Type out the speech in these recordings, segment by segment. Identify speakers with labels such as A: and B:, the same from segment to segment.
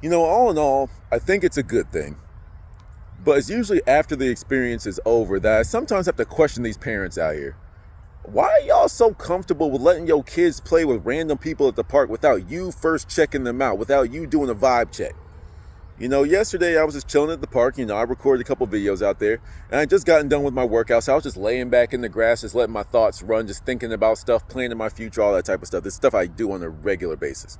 A: All in all, I think it's a good thing. But it's usually after the experience is over that I sometimes have to question these parents out here. Why are y'all so comfortable with letting your kids play with random people at the park without you first checking them out, without you doing a vibe check? Yesterday I was just chilling at the park. I recorded a couple videos out there, and I just gotten done with my workout, so I was just laying back in the grass, just letting my thoughts run, just thinking about stuff, planning my future, all that type of stuff. This stuff I do on a regular basis.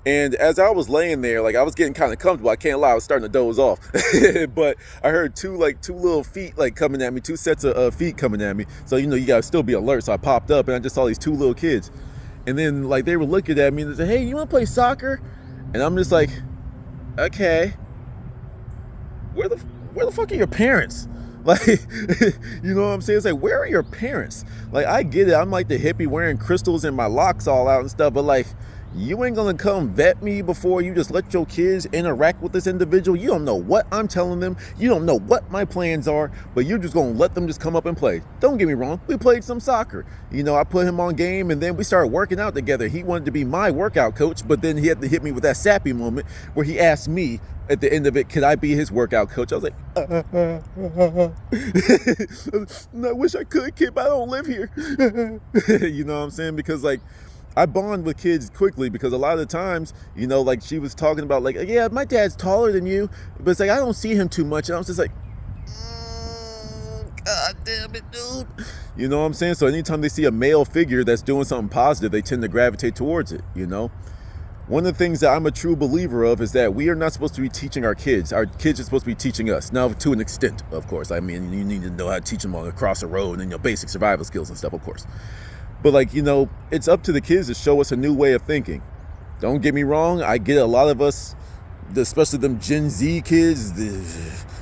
A: And as I was laying there, I was getting kind of comfortable. I can't lie, I was starting to doze off. But I heard two little feet coming at me, two sets of feet coming at me. So you gotta still be alert. So I popped up and I just saw these two little kids. And then they were looking at me and they said, "Hey, you wanna play soccer?" And I'm just like, okay. Where the fuck are your parents? You know what I'm saying? It's where are your parents? I get it. I'm like the hippie wearing crystals and my locks all out and stuff, but you ain't gonna come vet me before you just let your kids interact with this individual. You don't know what I'm telling them. You don't know what my plans are, but you're just gonna let them just come up and play. Don't get me wrong. We played some soccer. I put him on game and then we started working out together. He wanted to be my workout coach, but then he had to hit me with that sappy moment where he asked me at the end of it, could I be his workout coach? I was like, I wish I could, kid, but I don't live here. You know what I'm saying? Because I bond with kids quickly because a lot of the times, she was talking about yeah, my dad's taller than you, but it's I don't see him too much. And I was just like, God damn it, dude. You know what I'm saying? So anytime they see a male figure that's doing something positive, they tend to gravitate towards it, One of the things that I'm a true believer of is that we are not supposed to be teaching our kids. Our kids are supposed to be teaching us. Now, to an extent, of course. I mean, you need to know how to teach them on across the road and basic survival skills and stuff, of course. But it's up to the kids to show us a new way of thinking. Don't get me wrong, I get a lot of us, especially them Gen Z kids,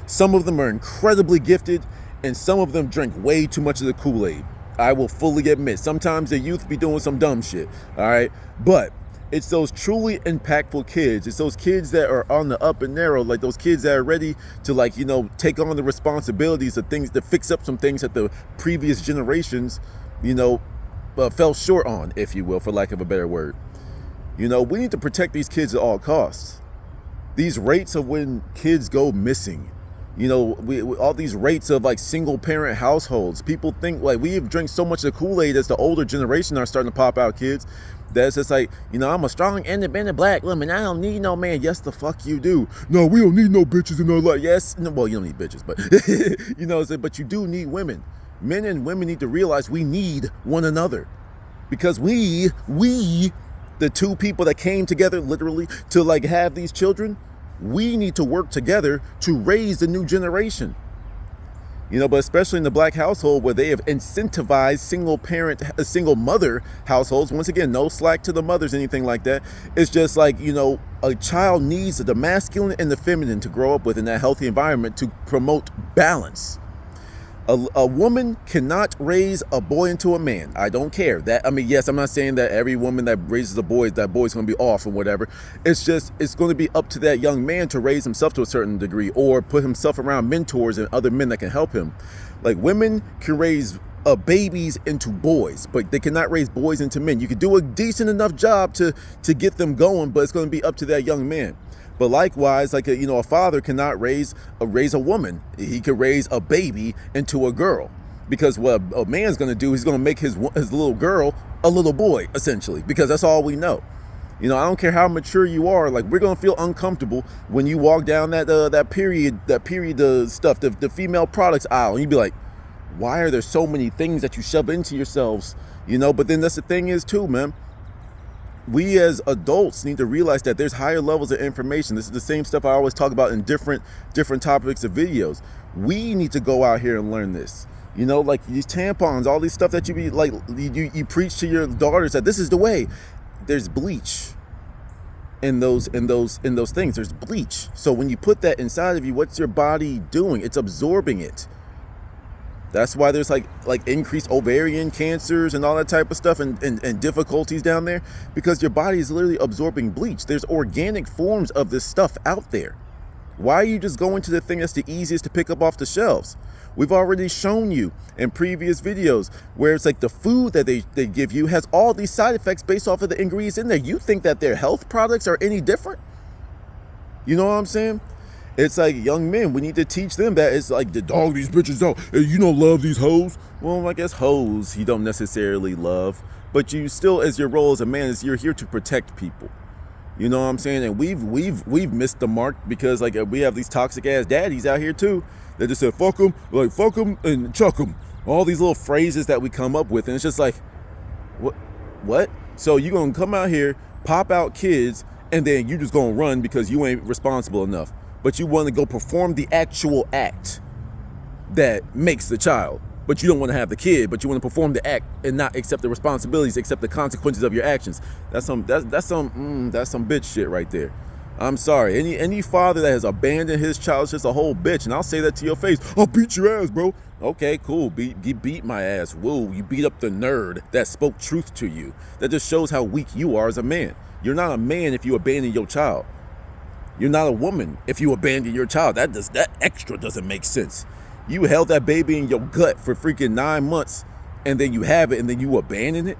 A: some of them are incredibly gifted and some of them drink way too much of the Kool-Aid. I will fully admit, sometimes the youth be doing some dumb shit, all right? But it's those truly impactful kids. It's those kids that are on the up and narrow, those kids that are ready to take on the responsibilities of things, to fix up some things that the previous generations, fell short on, if you will, for lack of a better word. We need to protect these kids at all costs. These rates of when kids go missing, all these rates of single parent households. People think we have drank so much of the Kool-Aid as the older generation are starting to pop out kids. That's just I'm a strong, independent black woman. I don't need no man. Yes, the fuck you do. No, we don't need no bitches in our life. Yes, no, well, you don't need bitches, but but you do need women. Men and women need to realize we need one another, because we, the two people that came together literally to have these children, we need to work together to raise the new generation. But especially in the black household where they have incentivized single mother households. Once again, no slack to the mothers, anything like that. It's just a child needs the masculine and the feminine to grow up with in that healthy environment to promote balance. A woman cannot raise a boy into a man. I don't care. Yes, I'm not saying that every woman that raises a boy, that boy's going to be off or whatever. It's going to be up to that young man to raise himself to a certain degree or put himself around mentors and other men that can help him. Women can raise babies into boys, but they cannot raise boys into men. You can do a decent enough job to get them going, but it's going to be up to that young man. But likewise, a father cannot raise a woman. He could raise a baby into a girl, because what a man's going to do, he's going to make his little girl a little boy, essentially, because that's all we know. I don't care how mature you are. We're going to feel uncomfortable when you walk down that period stuff, the female products aisle, and you'd be like, why are there so many things that you shove into yourselves? But then that's the thing is too, man. We as adults need to realize that there's higher levels of information. This is the same stuff I always talk about in different topics of videos. We need to go out here and learn this. These tampons, all these stuff that you be you preach to your daughters that this is the way. There's bleach in those things. There's bleach. So when you put that inside of you, what's your body doing? It's absorbing it. That's why there's increased ovarian cancers and all that type of stuff and difficulties down there, because your body is literally absorbing bleach. There's organic forms of this stuff out there. Why are you just going to the thing that's the easiest to pick up off the shelves? We've already shown you in previous videos where it's the food that they give you has all these side effects based off of the ingredients in there. You think that their health products are any different? You know what I'm saying? It's like young men, we need to teach them that it's like the dog these bitches out. Hey, you don't love these hoes. Well, I guess hoes you don't necessarily love, but you still, as your role as a man, is you're here to protect people. You know what I'm saying? And we've missed the mark because like we have these toxic ass daddies out here too that just said fuck them, like fuck them and chuck them. All these little phrases that we come up with, and it's just like, what? So you gonna come out here, pop out kids, and then you just gonna run because you ain't responsible enough. But you want to go perform the actual act that makes the child. But you don't want to have the kid, but you want to perform the act and not accept the responsibilities, accept the consequences of your actions. That's some bitch shit right there. I'm sorry. Any father that has abandoned his child is just a whole bitch, and I'll say that to your face. I'll beat your ass, bro. Okay, cool. Beat my ass. Whoa, you beat up the nerd that spoke truth to you. That just shows how weak you are as a man. You're not a man if you abandon your child. You're not a woman if you abandon your child. That extra doesn't make sense. You held that baby in your gut for freaking 9 months, and then you have it, and then you abandon it.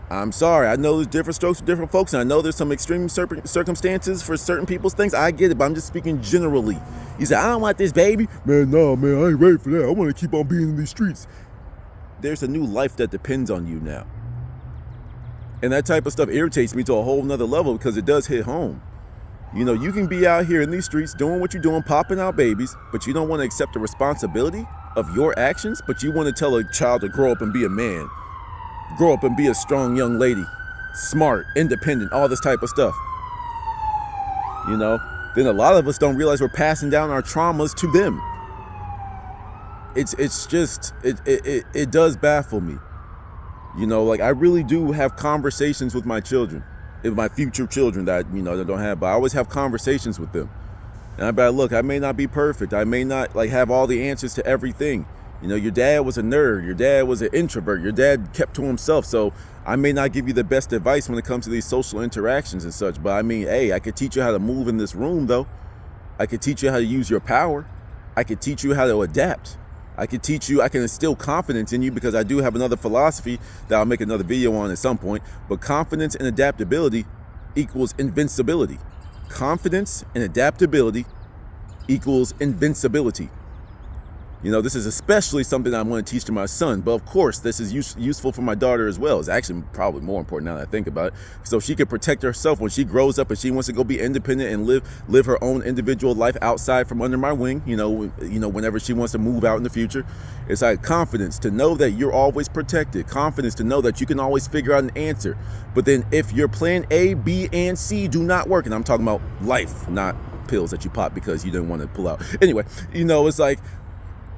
A: I'm sorry. I know there's different strokes for different folks, and I know there's some extreme circumstances for certain people's things. I get it, but I'm just speaking generally. You say, I don't want this baby. Man, nah, man, I ain't ready for that. I want to keep on being in these streets. There's a new life that depends on you now. And that type of stuff irritates me to a whole nother level because it does hit home. You know, you can be out here in these streets doing what you're doing, popping out babies, but you don't want to accept the responsibility of your actions, but you want to tell a child to grow up and be a man. Grow up and be a strong young lady. Smart, independent, all this type of stuff. You know, then a lot of us don't realize we're passing down our traumas to them. It does baffle me. You know, like I really do have conversations with my children. My future children that that don't have, but I always have conversations with them. And I bet, look, I may not be perfect. I may not like have all the answers to everything. You know, your dad was a nerd. Your dad was an introvert. Your dad kept to himself. So I may not give you the best advice when it comes to these social interactions and such. But I mean, hey, I could teach you how to move in this room, though. I could teach you how to use your power. I could teach you how to adapt. I can instill confidence in you because I do have another philosophy that I'll make another video on at some point. But confidence and adaptability equals invincibility. Confidence and adaptability equals invincibility. You know, this is especially something I want to teach to my son, but of course, this is useful for my daughter as well. It's actually probably more important now that I think about it. So she can protect herself when she grows up and she wants to go be independent and live her own individual life outside from under my wing. You know, whenever she wants to move out in the future, it's like confidence to know that you're always protected. Confidence to know that you can always figure out an answer. But then if your plan A, B, and C do not work, and I'm talking about life, not pills that you pop because you didn't want to pull out. Anyway, it's like,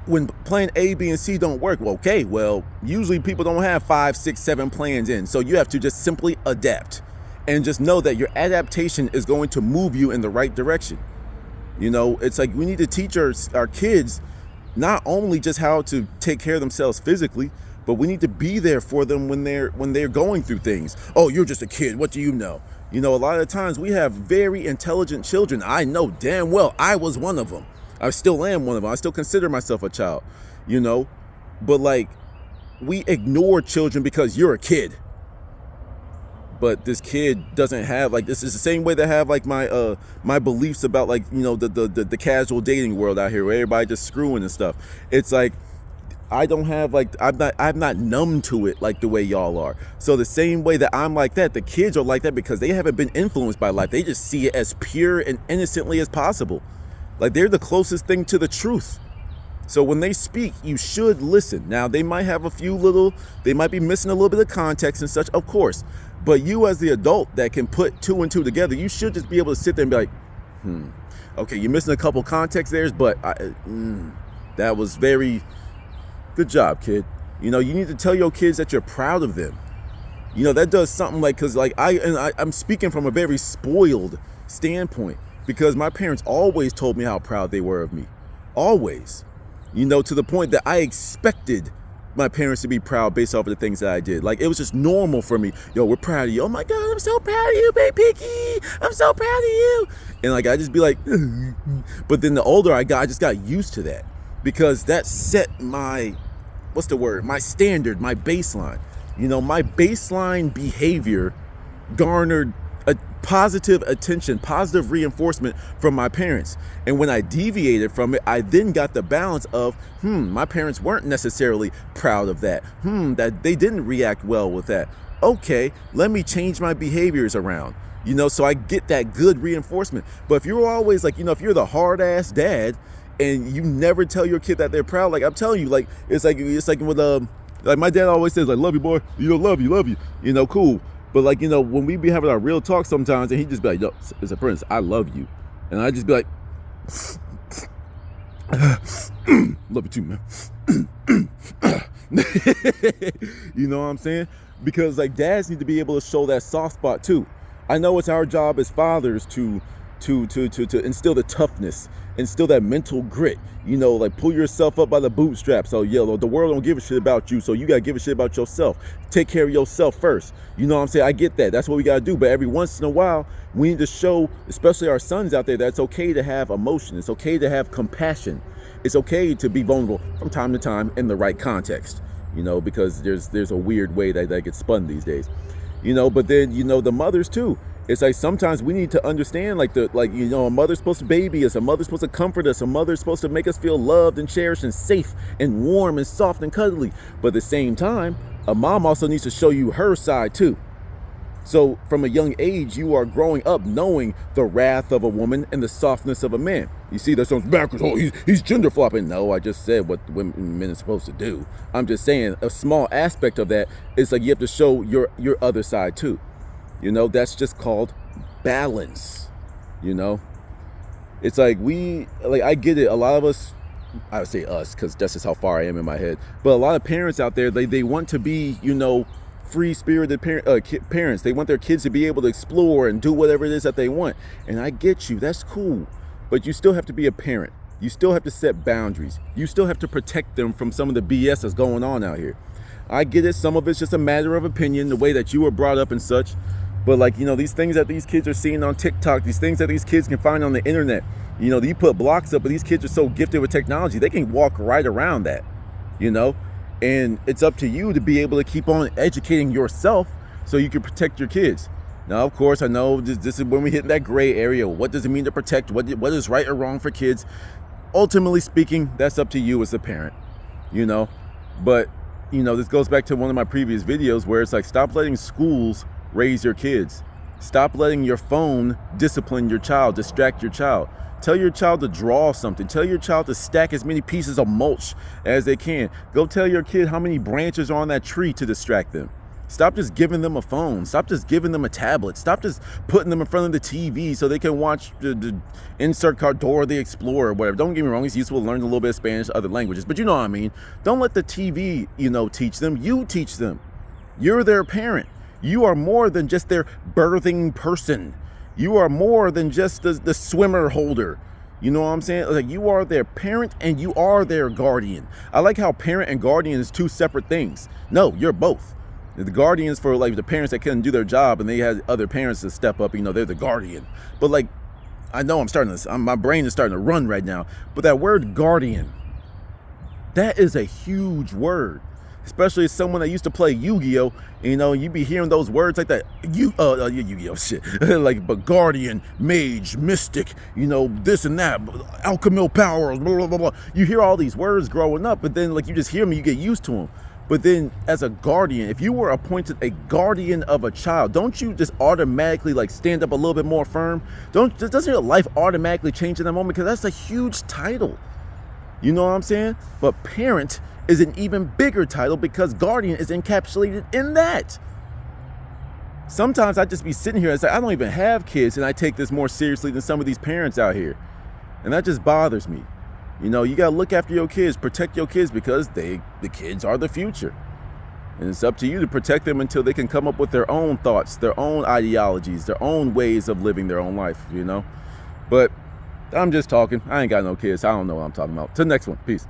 A: when plan A, B, and C don't work, well, usually people don't have 5, 6, 7 plans in. So you have to just simply adapt and just know that your adaptation is going to move you in the right direction. You know, it's like we need to teach our kids not only just how to take care of themselves physically, but we need to be there for them when they're going through things. Oh, you're just a kid. What do you know? You know, a lot of times we have very intelligent children. I know damn well I was one of them. I still am one of them. I still consider myself a child, but like we ignore children because you're a kid. But this kid doesn't have this is the same way they have my beliefs about the casual dating world out here where everybody just screwing and stuff. It's like I don't have I'm not numb to it like the way y'all are. So the same way that I'm like that, the kids are like that because they haven't been influenced by life. They just see it as pure and innocently as possible. Like they're the closest thing to the truth. So when they speak, you should listen. Now they might have they might be missing a little bit of context and such, of course. But you as the adult that can put 2 and 2 together, you should just be able to sit there and be like, okay, you're missing a couple context there, but that was very good job, kid. You need to tell your kids that you're proud of them. That does something because I'm speaking from a very spoiled standpoint. Because my parents always told me how proud they were of me. Always. To the point that I expected my parents to be proud based off of the things that I did. Like, it was just normal for me. Yo, we're proud of you. Oh my God, I'm so proud of you, baby Piggy. I'm so proud of you. And I just be like, but then the older I got, I just got used to that. Because that set my standard, my baseline. My baseline behavior garnered positive attention, positive reinforcement from my parents. And when I deviated from it, I then got the balance of, my parents weren't necessarily proud of that. That they didn't react well with that. Okay, let me change my behaviors around. So I get that good reinforcement. But if you're always like, if you're the hard ass dad and you never tell your kid that they're proud, like I'm telling you, like it's like with like my dad always says, like, love you, boy, love you, cool. But like, when we be having our real talk sometimes, and he just be like, yo, it's a prince, I love you. And I just be like, love you too, man. You know what I'm saying? Because like dads need to be able to show that soft spot too. I know it's our job as fathers to instill the toughness, instill that mental grit, like pull yourself up by the bootstraps. So the world don't give a shit about you, so you gotta give a shit about yourself. Take care of yourself first. You know what I'm saying? I get that. That's what we gotta do. But every once in a while, we need to show, especially our sons out there, that it's okay to have emotion. It's okay to have compassion. It's okay to be vulnerable from time to time in the right context. Because there's a weird way that gets spun these days. But then the mothers too. It's like sometimes we need to understand a mother's supposed to baby us, a mother's supposed to comfort us, a mother's supposed to make us feel loved and cherished and safe and warm and soft and cuddly. But at the same time, a mom also needs to show you her side too. So from a young age, you are growing up knowing the wrath of a woman and the softness of a man. You see, that sounds backwards. Oh, he's gender flopping. No, I just said what men are supposed to do. I'm just saying a small aspect of that is like you have to show your other side too. That's just called balance. It's like I get it. A lot of us, I would say us, because that's just how far I am in my head. But a lot of parents out there, they want to be, free-spirited parents. They want their kids to be able to explore and do whatever it is that they want. And I get you. That's cool. But you still have to be a parent. You still have to set boundaries. You still have to protect them from some of the BS that's going on out here. I get it. Some of it's just a matter of opinion, the way that you were brought up and such. But these things that these kids are seeing on TikTok, these things that these kids can find on the internet, you put blocks up, but these kids are so gifted with technology, they can walk right around that, and it's up to you to be able to keep on educating yourself so you can protect your kids. Now, of course, I know this is when we hit that gray area. What does it mean to protect? What is right or wrong for kids? Ultimately speaking, that's up to you as a parent, but this goes back to one of my previous videos where it's like, stop letting schools raise your kids. Stop letting your phone discipline your child, distract your child. Tell your child to draw something. Tell your child to stack as many pieces of mulch as they can. Go tell your kid how many branches are on that tree to distract them. Stop just giving them a phone. Stop just giving them a tablet. Stop just putting them in front of the TV so they can watch the insert card Dora the Explorer or whatever. Don't get me wrong, it's useful to learn a little bit of Spanish, other languages, but you know what I mean. Don't let the TV, teach them. You teach them. You're their parent. You are more than just their birthing person. You are more than just the swimmer holder. You know what I'm saying? Like, you are their parent and you are their guardian. I like how parent and guardian is two separate things. No, you're both. The guardians for the parents that couldn't do their job and they had other parents to step up, they're the guardian. But I know my brain is starting to run right now. But that word guardian, that is a huge word. Especially as someone that used to play Yu-Gi-Oh, you be hearing those words like that. Yu-Gi-Oh shit. But guardian, mage, mystic, this and that, alchemical powers, blah, blah, blah, blah. You hear all these words growing up, but then you just hear them, you get used to them. But then as a guardian, if you were appointed a guardian of a child, don't you just automatically stand up a little bit more firm? Doesn't your life automatically change in that moment? Because that's a huge title. You know what I'm saying? But parent is an even bigger title because guardian is encapsulated in that. Sometimes I just be sitting here and say, I don't even have kids, and I take this more seriously than some of these parents out here. And that just bothers me. You gotta look after your kids, protect your kids, because the kids are the future. And it's up to you to protect them until they can come up with their own thoughts, their own ideologies, their own ways of living their own life, But I'm just talking. I ain't got no kids. I don't know what I'm talking about. Till the next one. Peace.